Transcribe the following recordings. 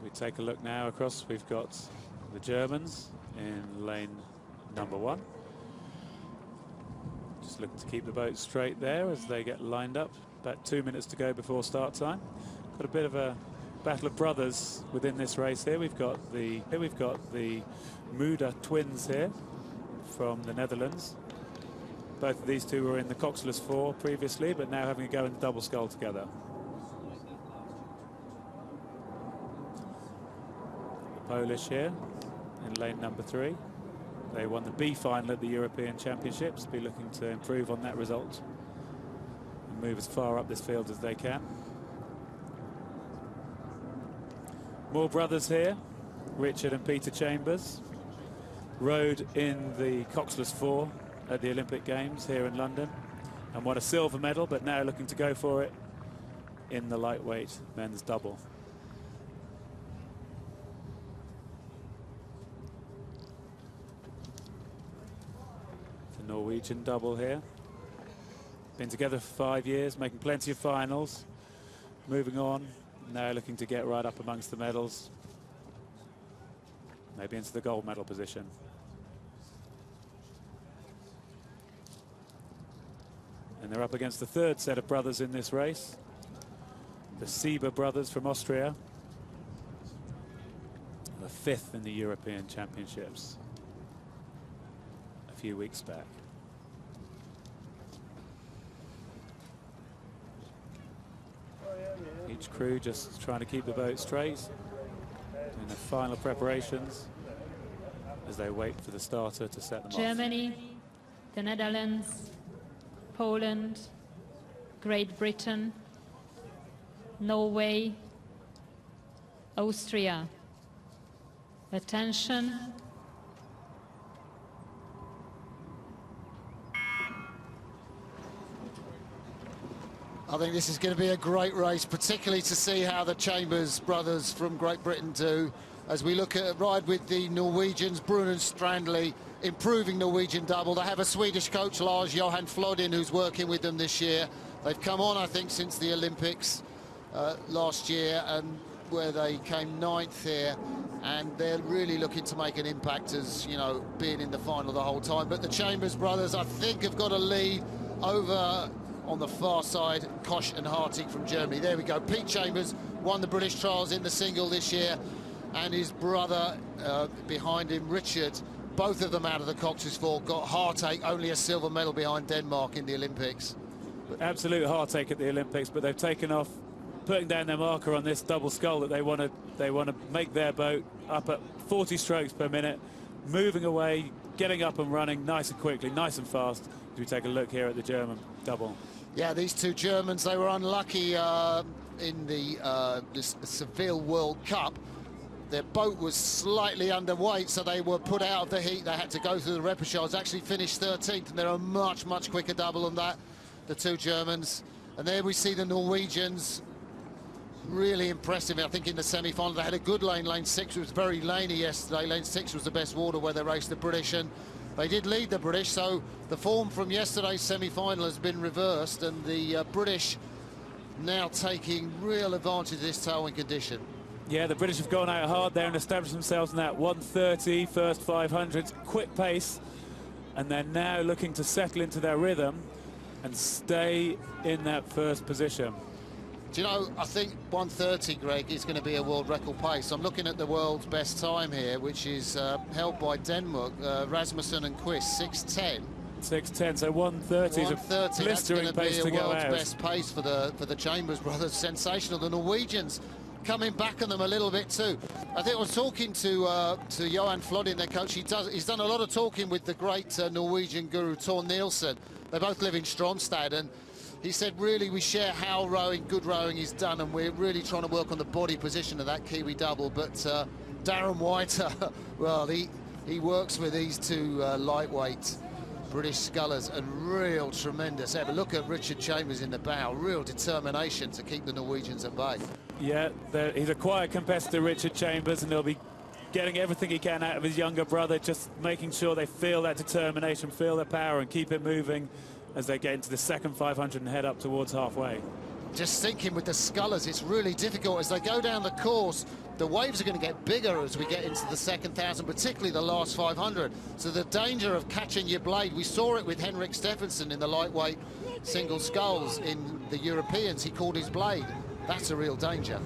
We take a look now across. We've got the Germans in lane number 1. Just looking to keep the boat straight there as they get lined up. About 2 minutes to go before start time. Got a bit of a battle of brothers within this race here. We've got the MUDA twins here from the Netherlands. Both of these two were in the Coxless 4 previously, but now having a go in the double scull together. The Polish here in lane number 3. They won the B final at the European Championships. Be looking to improve on that result and move as far up this field as they can. More brothers here, Richard and Peter Chambers. Rode in the Coxless 4 at the Olympic Games here in London and won a silver medal, but now looking to go for it in the lightweight men's double. The Norwegian double here. Been together for 5 years, making plenty of finals. Moving on, now looking to get right up amongst the medals. Maybe into the gold medal position. And they're up against the third set of brothers in this race. The SIEBER brothers from Austria. The 5th in the European Championships a few weeks back. Each crew just trying to keep the boat straight in the final preparations as they wait for the starter to set them off. Germany, the Netherlands, Poland, Great Britain, Norway, Austria. Attention. I think this is going to be a great race, particularly to see how the Chambers brothers from Great Britain do. As we look at ride with the Norwegians, BRUN and STRANDLI, improving Norwegian double. They have a Swedish coach, Lars, who's working with them this year. They've come on, I think, since the Olympics last year, and where they came 9th here, and they're really looking to make an impact as, you know, being in the final the whole time. But the Chambers brothers, I think, have got a lead over on the far side, KOCH and HARTIG from Germany. There we go. Pete Chambers won the British trials in the single this year, and his brother behind him, Richard, both of them out of the Cox's 4, got heartache, only a silver medal behind Denmark in the Olympics. Absolute heartache at the Olympics, but they've taken off, putting down their marker on this double scull that they want to make their boat up at 40 strokes per minute, moving away, getting up and running nice and quickly, nice and fast. As we take a look here at the German double. Yeah, these two Germans, they were unlucky in the Seville World Cup. Their boat was slightly underweight, so they were put out of the heat. They had to go through the repechage, actually finished 13th, and they're a much, much quicker double than that, the two Germans. And there we see the Norwegians, really impressive. I think in the semi-final they had a good lane. Lane 6 was very laney yesterday. Lane 6 was the best water where they raced the British, and they did lead the British, so the form from yesterday's semi-final has been reversed, and the British now taking real advantage of this tailwind condition. Yeah, the British have gone out hard there and established themselves in that 1:30 first 500s, quick pace, and they're now looking to settle into their rhythm and stay in that first position. Do you know, I think 1:30, Greg, is going to be a world record pace. I'm looking at the world's best time here, which is held by Denmark, Rasmussen and Quist, 6:10. 6:10, so 1:30 is a blistering pace to go out. That's going to be a world's best pace for the Chambers brothers. Sensational. The Norwegians coming back on them a little bit too. I think I was talking to Johan Flodin, their coach. He's done a lot of talking with the great Norwegian guru Tor Nielsen. They both live in Stromstad, and he said really we share how good rowing is done, and we're really trying to work on the body position of that Kiwi double. But Darren White, well, he works with these two lightweight British scullers, and real tremendous effort. Look at Richard Chambers in the bow, real determination to keep the Norwegians at bay. Yeah, he's a quiet competitor, Richard Chambers, and he'll be getting everything he can out of his younger brother, just making sure they feel that determination, feel their power, and keep it moving as they get into the second 500 and head up towards halfway. just thinking with the scullers, it's really difficult as they go down the course. The waves are going to get bigger as we get into the second 1,000, particularly the last 500. So the danger of catching your blade, we saw it with Henrik Steffensen in the lightweight single sculls in the Europeans. He caught his blade. That's a real danger.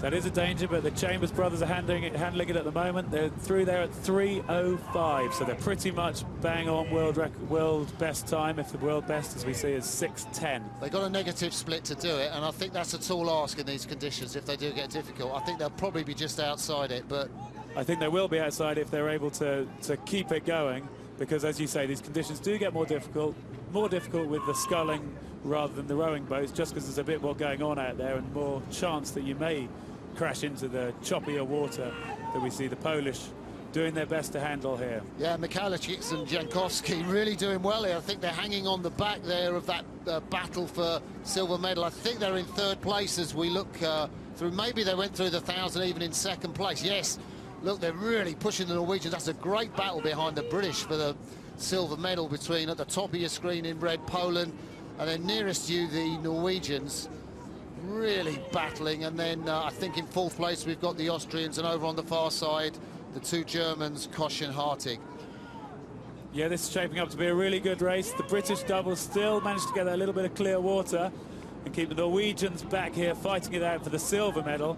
That is a danger, but the Chambers brothers are handling it at the moment. They're through there at 3:05, so they're pretty much bang on world best time. If the world best, as we see, is 6:10. They got a negative split to do it, and I think that's a tall ask in these conditions. If they do get difficult, I think they'll probably be just outside it. But I think they will be outside if they're able to keep it going, because as you say, these conditions do get more difficult with the sculling rather than the rowing boats, just because there's a bit more going on out there and more chance that you may crash into the choppier water that we see the Polish doing their best to handle here. Yeah, MIKOLAJCZEWSKI and JANKOWSKI really doing well here. I think they're hanging on the back there of that battle for silver medal. I think they're in third place as we look through. Maybe they went through the 1,000 even in second place. Yes, look, they're really pushing the Norwegians. That's a great battle behind the British for the silver medal between, at the top of your screen in red, Poland, and then nearest you, the Norwegians. Really battling, and then I think in fourth place we've got the Austrians, and over on the far side the two Germans, KOCH and HARTIG. Yeah, this is shaping up to be a really good race. The British double still managed to get a little bit of clear water and keep the Norwegians back here fighting it out for the silver medal.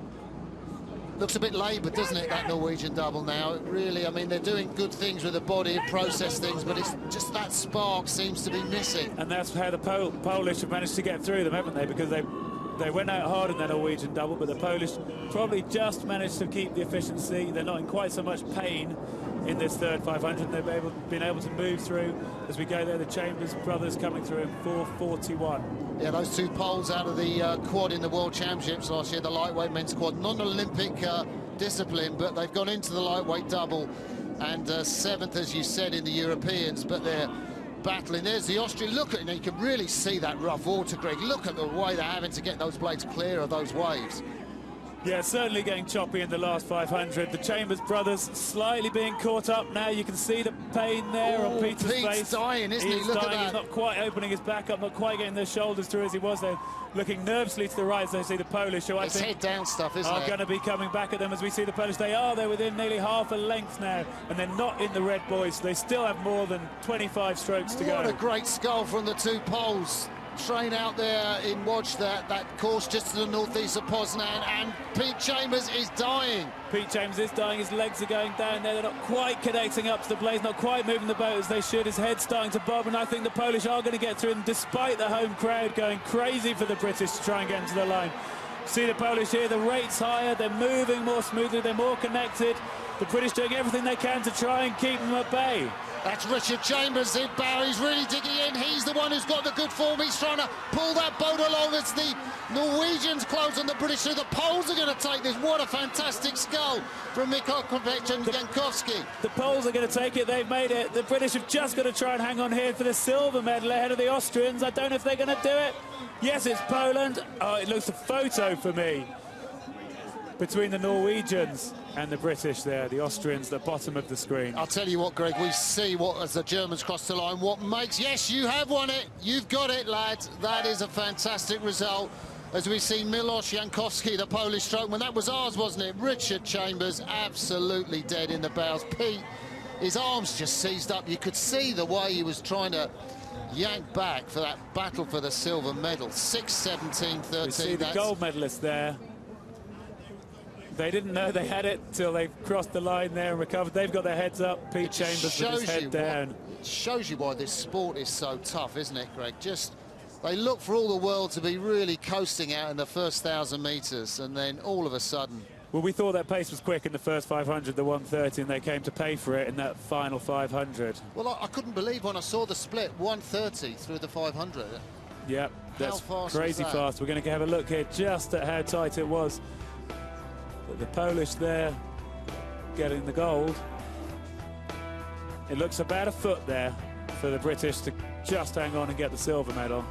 Looks a bit laboured, doesn't it, that Norwegian double now? It really, I mean, they're doing good things with the body and process things, but it's just that spark seems to be missing. And that's how the Polish have managed to get through them, haven't they? Because they went out hard in that Norwegian double, but the Polish probably just managed to keep the efficiency. They're not in quite so much pain in this third 500. They've been able to move through as we go there. The Chambers brothers coming through in 4:41. Yeah, those two Poles out of the quad in the World Championships last year, the lightweight men's quad, non-Olympic discipline, but they've gone into the lightweight double, and seventh, as you said, in the Europeans, but they're battling. There's the Austrian. Look at it, you can really see that rough water, Greg. Look at the way they're having to get those blades clear of those waves. Yeah, certainly getting choppy in the last 500. The Chambers brothers slightly being caught up now. You can see the pain there on Peter's face. Pete's dying, isn't he? Look dying. at that. He's not quite opening his back up, not quite getting those shoulders through as he was there. Looking nervously to the right as they see the Polish, who I think head down stuff, isn't are going to be coming back at them as we see the Polish. They're within nearly half a length now, and they're not in the red boys. They still have more than 25 strokes to go. What a great skull from the two Poles. Train out there in Watch, that course just to the northeast of Poznan, and Pete Chambers is dying. Pete Chambers is dying. His legs are going down there. They're not quite connecting up to the blades, not quite moving the boat as they should. His head's starting to bob, and I think the Polish are going to get through him despite the home crowd going crazy for the British to try and get into the line. See the Polish here, the rate's higher, they're moving more smoothly, they're more connected. The British doing everything they can to try and keep them at bay. That's Richard Chambers in bow. He's really digging in. He's the one who's got the good form. He's trying to pull that boat along as the Norwegians close on the British. So the Poles are going to take this. What a fantastic skull from MIKOLAJCZEWSKI and JANKOWSKI. The Poles are going to take it. They've made it. The British have just got to try and hang on here for the silver medal ahead of the Austrians. I don't know if they're going to do it. Yes, it's Poland. Oh, it looks a photo for me between the Norwegians and the British there, the Austrians, the bottom of the screen. I'll tell you what, Greg, we see what, as the Germans cross the line, what makes... Yes, you have won it. You've got it, lads. That is a fantastic result. As we see Milosz JANKOWSKI, the Polish strokeman. That was ours, wasn't it? Richard Chambers, absolutely dead in the bows. Pete, his arms just seized up. You could see the way he was trying to yank back for that battle for the silver medal. 6:17.13. You see the gold medalists there. They didn't know they had it till they crossed the line there and recovered. They've got their heads up. Pete Chambers with his head down. It shows you why this sport is so tough, isn't it, Greg? Just, they look for all the world to be really coasting out in the first 1,000 metres, and then all of a sudden... Well, we thought that pace was quick in the first 500, the 1:30, and they came to pay for it in that final 500. Well, I couldn't believe when I saw the split, 1:30 through the 500. Yep, that's crazy was that? fast. We're going to have a look here just at how tight it was. But the Polish there getting the gold. It looks about a foot there for the British to just hang on and get the silver medal.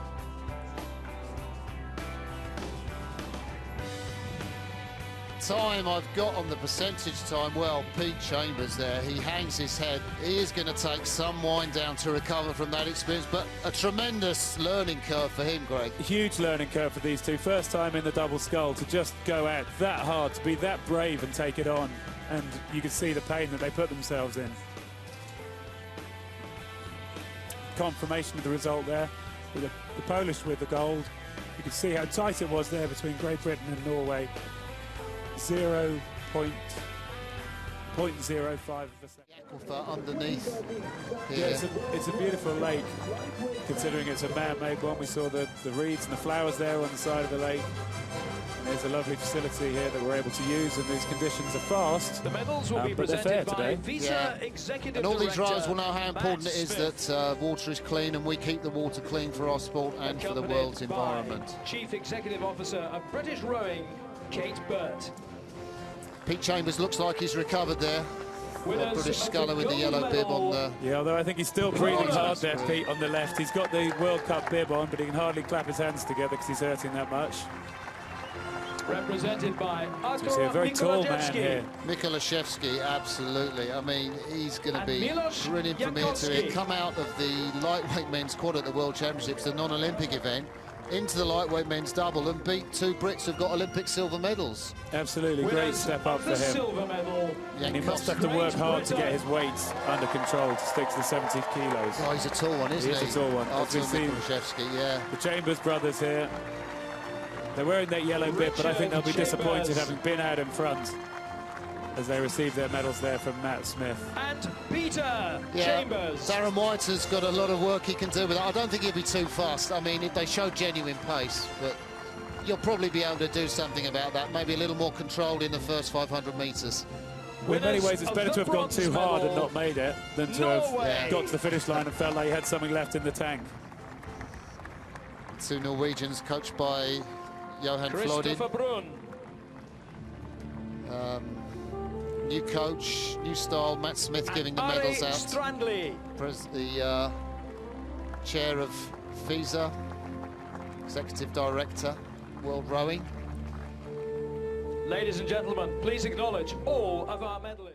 time I've got on the percentage time, well, Pete Chambers there, he hangs his head. He is going to take some wind down to recover from that experience, but a tremendous learning curve for him, Greg. Huge learning curve for these two. First time in the double scull to just go out that hard, to be that brave and take it on. And you can see the pain that they put themselves in. Confirmation of the result there, with the Polish with the gold. You can see how tight it was there between Great Britain and Norway. 0.05 of a second. Underneath here. Yeah, it's a beautiful lake, considering it's a man-made one. We saw the reeds and the flowers there on the side of the lake. And there's a lovely facility here that we're able to use, and these conditions are fast. The medals will be presented by Visa Executive And all these Director drivers will know how important it is that water is clean, and we keep the water clean for our sport and for the world's environment. Chief Executive Officer of British Rowing, Kate Burt. Pete Chambers looks like he's recovered there. British sculler with the yellow bib on the... Yeah, although I think he's still breathing hard there, Pete, on the left. He's got the World Cup bib on, but he can hardly clap his hands together because he's hurting that much. Represented by Artur, so a very tall man here. MIKOLAJCZEWSKI, absolutely. I mean, he's going to be Milosz brilliant from here to come out of the lightweight men's quad at the World Championships, the non-Olympic event, into the lightweight men's double and beat two Brits who've got Olympic silver medals. Absolutely, great step up for him. Silver medal. And he must have to work hard to get his weight under control to stick to the 70 kilos. Oh, he's a tall one, isn't he? He is a tall one. Artur MIKOLAJCZEWSKI, yeah. The Chambers brothers here. They're wearing that yellow bib, but I think they'll be disappointed having been out in front as they receive their medals there from Matt Smith. And Peter Chambers. Darren White has got a lot of work he can do with that. I don't think he'll be too fast. I mean, they show genuine pace, but you'll probably be able to do something about that. Maybe a little more controlled in the first 500 metres. Well, in many ways, it's better to have gone too hard and not made it than to have got to the finish line and felt like you had something left in the tank. Two Norwegians coached by Johan Flodin. Kristoffer BRUN. New coach, new style, Matt Smith giving the medals out. STRANDLI. The chair of Visa, Executive Director, World Rowing. Ladies and gentlemen, please acknowledge all of our medalists.